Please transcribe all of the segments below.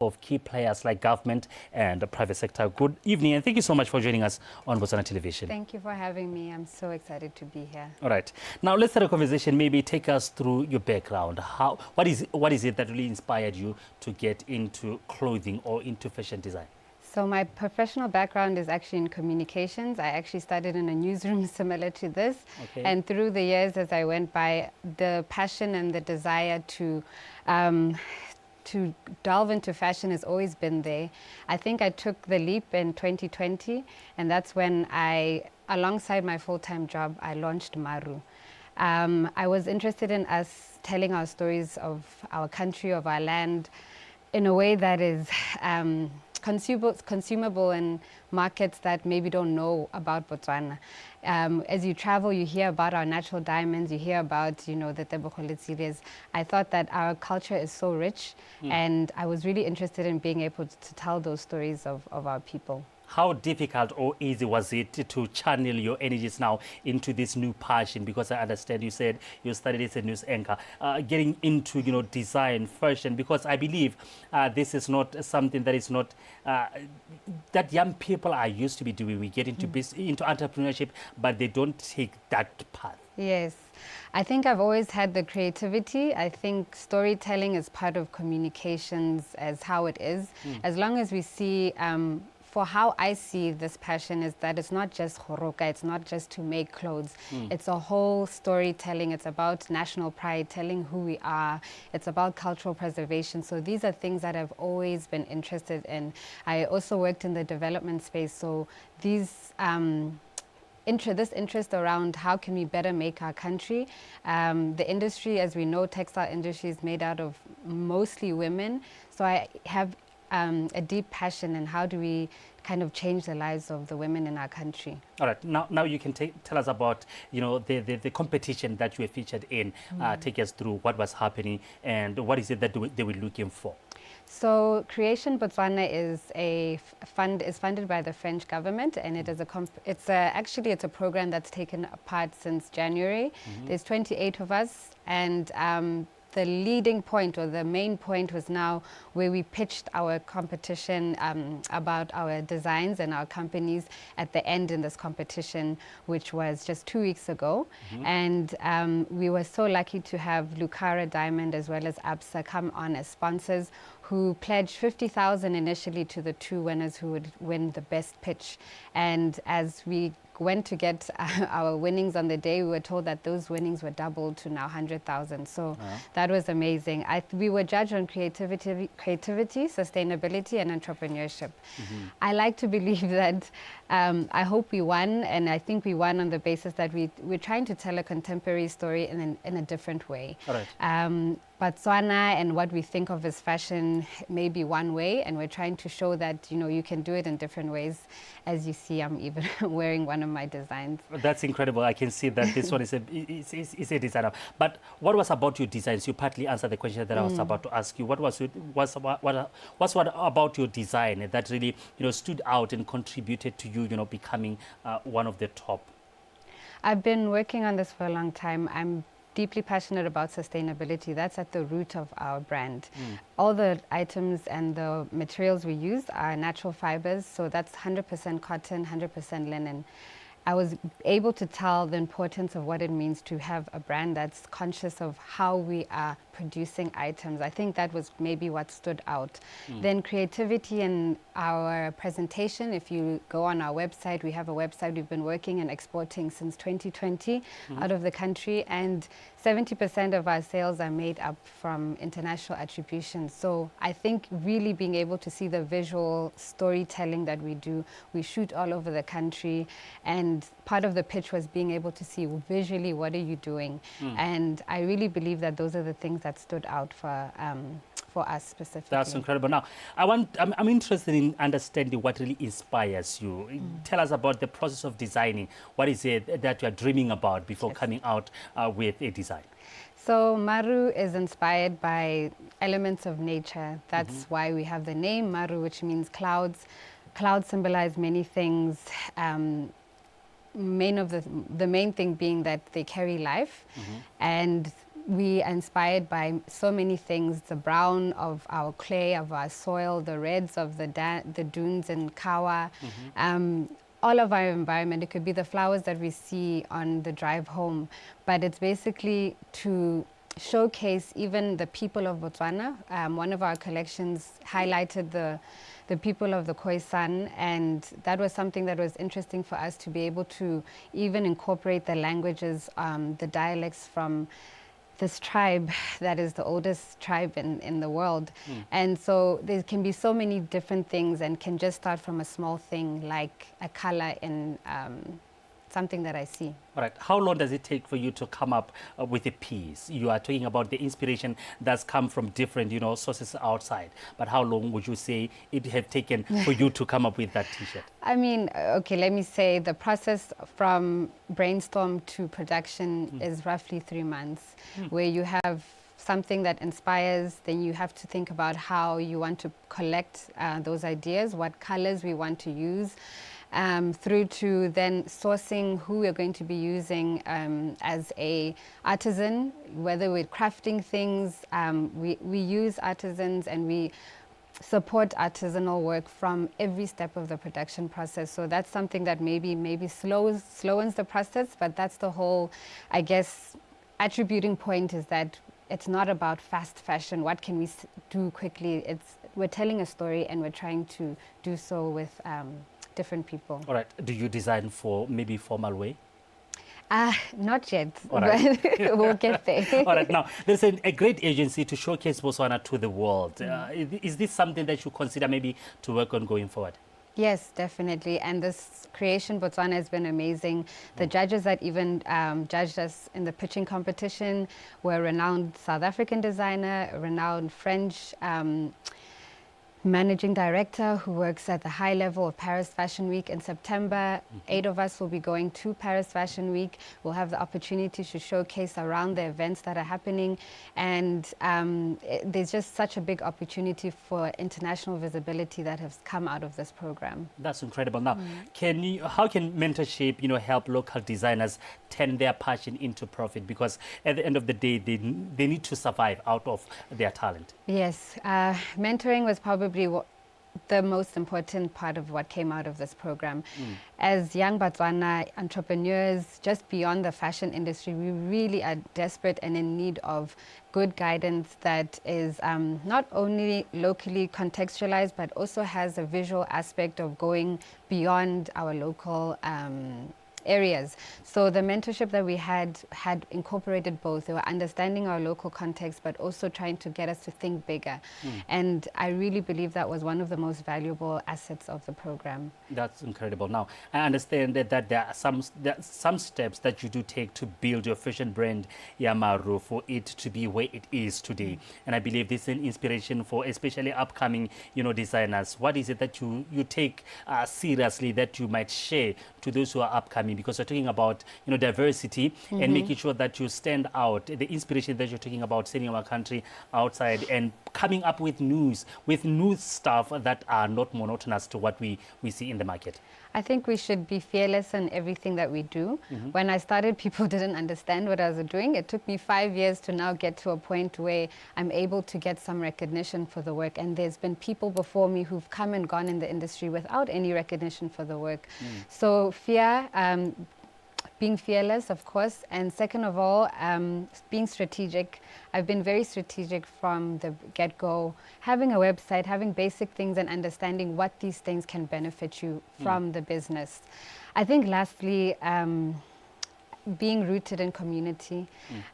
of key players like government and the private sector. Good evening, and thank you so much for joining us on Botswana Television. Thank you for having me. I'm so excited to be here. All right. Now, let's start a conversation. Maybe take us through your background. What is it that really inspired you to get into clothing or into fashion design? So my professional background is actually in communications. I actually started in a newsroom similar to this. Okay. And through the years as I went by, the passion and the desire to delve into fashion has always been there. I think I took the leap in 2020, and that's when alongside my full-time job, I launched Maru. I was interested in us telling our stories of our country, of our land, in a way that is consumable in markets that maybe don't know about Botswana. As you travel, you hear about our natural diamonds, you hear about, the Mmolotsi. I thought that our culture is so rich, and I was really interested in being able to tell those stories of our people. How difficult or easy was it to channel your energies now into this new passion? Because I understand you said you studied as a news anchor, getting into design, fashion. Because I believe this is not something that is not that young people are used to be doing. We get into into entrepreneurship, but they don't take that path. Yes, I think I've always had the creativity. I think storytelling is part of communications as how it is. As long as we see. For how I see this passion is that it's not just horoka, it's not just to make clothes. It's a whole storytelling. It's about national pride, telling who we are. It's about cultural preservation. So these are things that I've always been interested in. I also worked in the development space. So these this interest around how can we better make our country. The industry, as we know, textile industry is made out of mostly women. So I have a deep passion in how do we kind of change the lives of the women in our country. All right, now you can tell us about the competition that you were featured in. Take us through what was happening and what is it that they were looking for. So Creation Botswana is funded by the French government, and it is actually it's a program that's taken part since January. There's 28 of us, and the leading point or the main point was now where we pitched our competition about our designs and our companies at the end in this competition, which was just 2 weeks ago. And we were so lucky to have Lucara Diamond as well as ABSA come on as sponsors, who pledged 50,000 initially to the two winners who would win the best pitch. And as we went to get our winnings on the day, we were told that those winnings were doubled to now 100,000. So that was amazing. We were judged on creativity, sustainability, and entrepreneurship. I like to believe that I hope we won, and I think we won on the basis that we're trying to tell a contemporary story in a different way. All right. Botswana and what we think of as fashion may be one way, and we're trying to show that you can do it in different ways. As you see, I'm even wearing one of my designs. That's incredible. I can see that this one is a designer. But what was about your designs? You partly answered the question that I was about to ask you. What about your design that really stood out and contributed to you becoming one of the top? I've been working on this for a long time. I'm deeply passionate about sustainability. That's at the root of our brand. All the items and the materials we use are natural fibers, so that's 100% cotton, 100% linen. I was able to tell the importance of what it means to have a brand that's conscious of how we are producing items. I think that was maybe what stood out. Then creativity in our presentation. If you go on our website, we have a website we've been working and exporting since 2020 out of the country, and 70% of our sales are made up from international attribution. So I think really being able to see the visual storytelling that we do, we shoot all over the country, and part of the pitch was being able to see visually what are you doing. And I really believe that those are the things that stood out for us specifically. That's incredible. Now, I'm interested in understanding what really inspires you. Tell us about the process of designing. What is it that you are dreaming about before coming out with a design? So Maru is inspired by elements of nature. That's why we have the name Maru, which means clouds. Clouds symbolize many things. The main thing being that they carry life, and we are inspired by so many things: the brown of our clay, of our soil, the reds of the dunes in Kawa, all of our environment. It could be the flowers that we see on the drive home, but it's basically to showcase even the people of Botswana. One of our collections highlighted the people of the Khoisan, and that was something that was interesting for us to be able to even incorporate the languages, the dialects from this tribe that is the oldest tribe in the world. And so there can be so many different things, and can just start from a small thing like a color in something that I see. All right. How long does it take for you to come up with a piece? You are talking about the inspiration that's come from different, sources outside. But how long would you say it have taken for you to come up with that T-shirt? I mean, okay, let me say the process from brainstorm to production is roughly 3 months, where you have something that inspires, then you have to think about how you want to collect those ideas, what colors we want to use, through to then sourcing who we're going to be using as a artisan, whether we're crafting things. We use artisans, and we support artisanal work from every step of the production process. So that's something that maybe slowens the process, but that's the whole, I guess, attributing point, is that it's not about fast fashion. What can we do quickly? We're telling a story, and we're trying to do so with different people. All right. Do you design for maybe formal way? Not yet, All right. but we'll get there. All right. Now, there's a great agency to showcase Botswana to the world. Is this something that you consider maybe to work on going forward? Yes, definitely. And this Creation Botswana has been amazing. The judges that even judged us in the pitching competition were a renowned South African designer, a renowned French managing director who works at the high level of Paris Fashion Week in September. 8 of us will be going to Paris Fashion Week. We'll have the opportunity to showcase around the events that are happening. And there's just such a big opportunity for international visibility that has come out of this program. That's incredible. Now, how can mentorship, help local designers turn their passion into profit? Because at the end of the day, they need to survive out of their talent. Yes, mentoring was probably the most important part of what came out of this program. As young Botswana entrepreneurs, just beyond the fashion industry, we really are desperate and in need of good guidance that is not only locally contextualized, but also has a visual aspect of going beyond our local areas. So the mentorship that we had incorporated both. They were understanding our local context, but also trying to get us to think bigger. And I really believe that was one of the most valuable assets of the program. That's incredible. Now, I understand that there are some steps that you do take to build your fashion brand, Maru, for it to be where it is today. And I believe this is an inspiration for especially upcoming, designers. What is it that you take seriously that you might share to those who are upcoming? Because you're talking about diversity and making sure that you stand out. The inspiration that you're talking about, sending our country outside and coming up with new stuff that are not monotonous to what we see in the market. I think we should be fearless in everything that we do. When I started, people didn't understand what I was doing. It took me 5 years to now get to a point where I'm able to get some recognition for the work. And there's been people before me who've come and gone in the industry without any recognition for the work. So fear, being fearless, of course, and second of all, being strategic. I've been very strategic from the get-go, having a website, having basic things and understanding what these things can benefit you from the business. I think lastly, being rooted in community,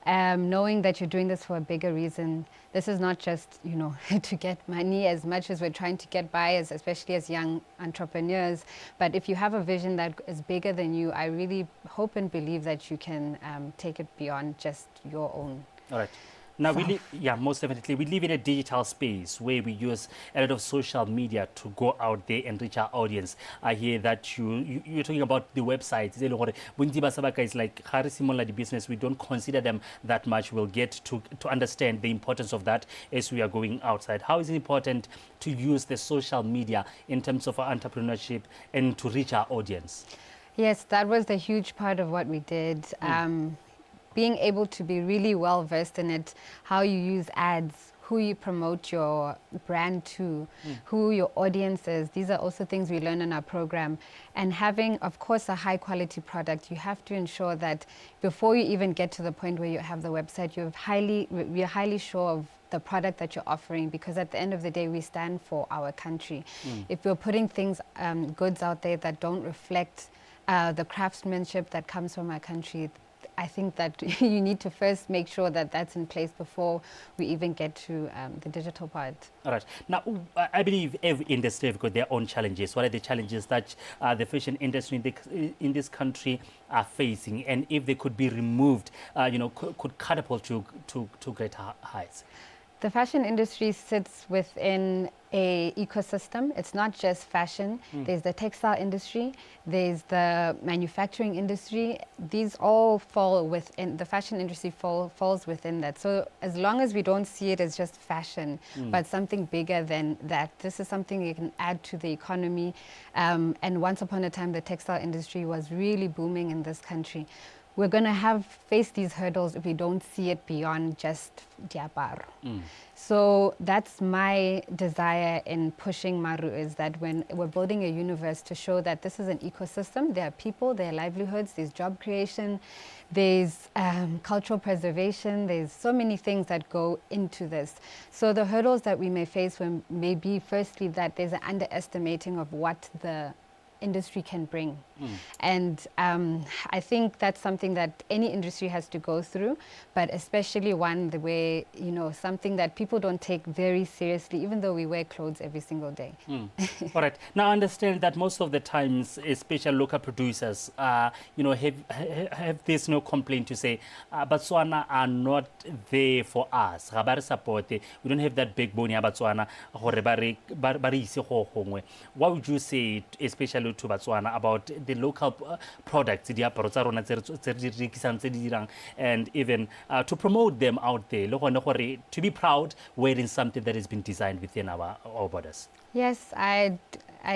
knowing that you're doing this for a bigger reason. This is not just, to get money as much as we're trying to get by, especially as young entrepreneurs. But if you have a vision that is bigger than you, I really hope and believe that you can take it beyond just your own. All right. Now, most definitely. We live in a digital space where we use a lot of social media to go out there and reach our audience. I hear that you're talking about the websites. It's like the business. We don't consider them that much. We'll get to understand the importance of that as we are going outside. How is it important to use the social media in terms of our entrepreneurship and to reach our audience? Yes, that was the huge part of what we did. being able to be really well versed in it, how you use ads, who you promote your brand to, who your audience is. These are also things we learn in our program. And having, of course, a high quality product, you have to ensure that before you even get to the point where you have the website, you're highly sure of the product that you're offering, because at the end of the day, we stand for our country. If we're putting things, goods out there that don't reflect the craftsmanship that comes from our country, I think that you need to first make sure that that's in place before we even get to the digital part. All right. Now, I believe every industry have got their own challenges. What are the challenges that the fashion industry in this country are facing, and if they could be removed, could catapult to greater heights? The fashion industry sits within a ecosystem. It's not just fashion. There's the textile industry, there's the manufacturing industry. These all fall within, the fashion industry falls within that. So as long as we don't see it as just fashion, but something bigger than that, this is something you can add to the economy. And once upon a time, the textile industry was really booming in this country. We're going to face these hurdles if we don't see it beyond just diaparo. So that's my desire in pushing Maru, is that when we're building a universe to show that this is an ecosystem, there are people, there are livelihoods, there's job creation, there's cultural preservation, there's so many things that go into this. So the hurdles that we may face may be firstly that there's an underestimating of what the industry can bring. And I think that's something that any industry has to go through, but especially one the way, something that people don't take very seriously, even though we wear clothes every single day. All right. Now, I understand that most of the times, especially local producers, have this complaint to say, Botswana are not there for us. Ga ba re support. We don't have that backbone ya Botswana. What would you say, especially to Botswana, about the local products, and even to promote them out there, to be proud wearing something that has been designed within our borders? Yes, I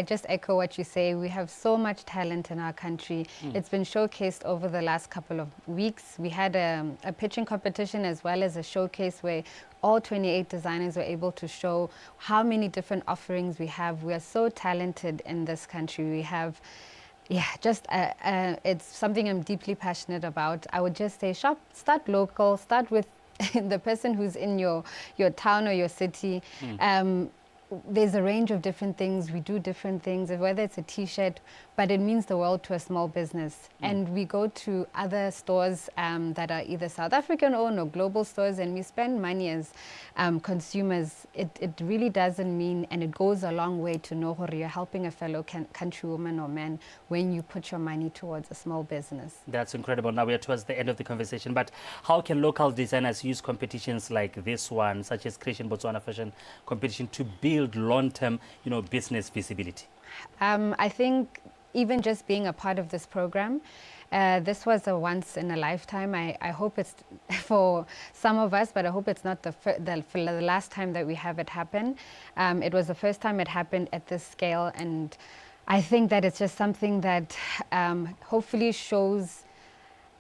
just echo what you say. We have so much talent in our country. It's been showcased over the last couple of weeks. We had a pitching competition as well as a showcase where all 28 designers were able to show how many different offerings we have. We are so talented in this country. We have, it's something I'm deeply passionate about. I would just say start local, start with the person who's in your town or your city. There's a range of different things. We do different things, whether it's a t-shirt, but it means the world to a small business. And we go to other stores that are either South African owned or global stores, and we spend money as consumers. It really doesn't mean, and it goes a long way to know where you're helping a fellow countrywoman or man when you put your money towards a small business. That's incredible. Now we are towards the end of the conversation, but how can local designers use competitions like this one, such as Creation Botswana Fashion competition, to build long-term, business visibility? I think even just being a part of this program, this was a once in a lifetime. I hope it's for some of us, but I hope it's not the last time that we have it happen. It was the first time it happened at this scale, and I think that it's just something that hopefully shows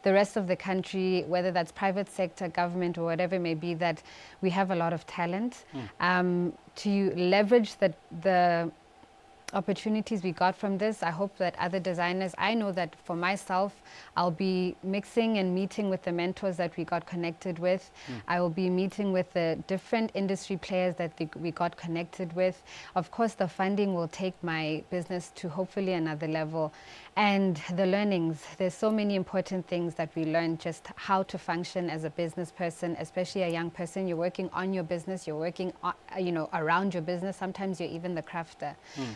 the rest of the country, whether that's private sector, government, or whatever it may be, that we have a lot of talent. To leverage the opportunities we got from this, I hope that other designers, I know that for myself, I'll be mixing and meeting with the mentors that we got connected with. I will be meeting with the different industry players that we got connected with. Of course, the funding will take my business to hopefully another level. And the learnings, there's so many important things that we learn, just how to function as a business person, especially a young person. You're working on your business, you're working around your business. Sometimes you're even the crafter.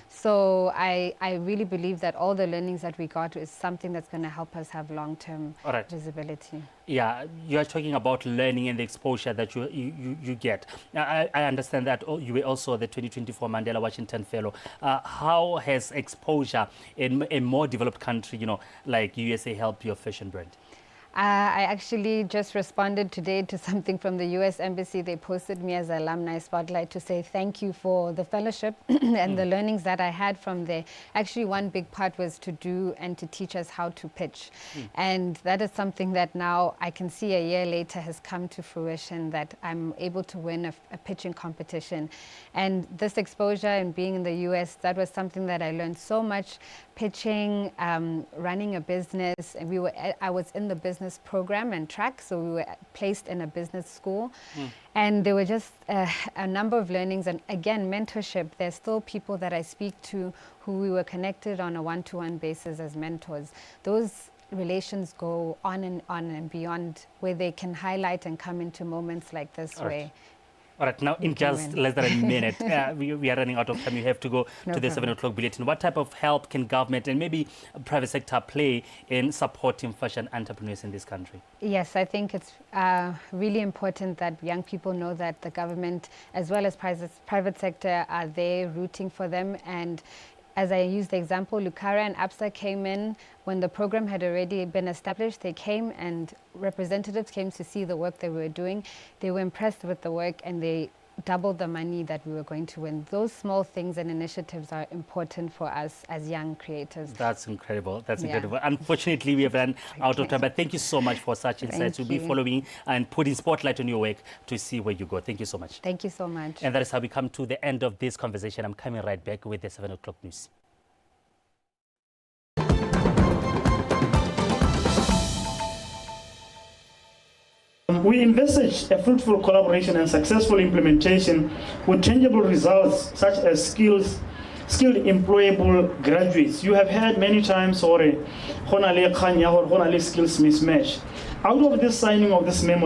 So I really believe that all the learnings that we got is something that's going to help us have long-term visibility. Yeah, you are talking about learning and the exposure that you get. I understand that you were also the 2024 Mandela Washington Fellow. How has exposure in a more developed country, like USA, helped your fashion brand? I actually just responded today to something from the US Embassy. They posted me as an alumni spotlight to say thank you for the fellowship and the learnings that I had from there. Actually, one big part was to do and to teach us how to pitch. And that is something that now I can see a year later has come to fruition, that I'm able to win a pitching competition. And this exposure and being in the US, that was something that I learned so much. Pitching, running a business, and I was in the business program and track, so we were placed in a business school. And there were just a number of learnings, and again, mentorship. There's still people that I speak to who we were connected on a one-to-one basis as mentors. Those relations go on and beyond, where they can highlight and come into moments like this way. All right, now in just less than a minute, we are running out of time. You have to go to the 7 o'clock bulletin. What type of help can government and maybe private sector play in supporting fashion entrepreneurs in this country? Yes, I think it's really important that young people know that the government as well as private sector are there rooting for them. And as I used the example, Lucara and ABSA came in when the program had already been established. They came and representatives came to see the work they were doing. They were impressed with the work and they doubled the money that we were going to win. Those small things and initiatives are important for us as young creators. That's incredible. That's incredible. Unfortunately, we have run out of time, but thank you so much for such insights. We'll be following and putting spotlight on your work to see where you go. Thank you so much. Thank you so much. And that is how we come to the end of this conversation. I'm coming right back with the 7 o'clock news. We envisage a fruitful collaboration and successful implementation with tangible results such as skilled employable graduates. You have heard many times skills mismatch. Out of this signing of this memo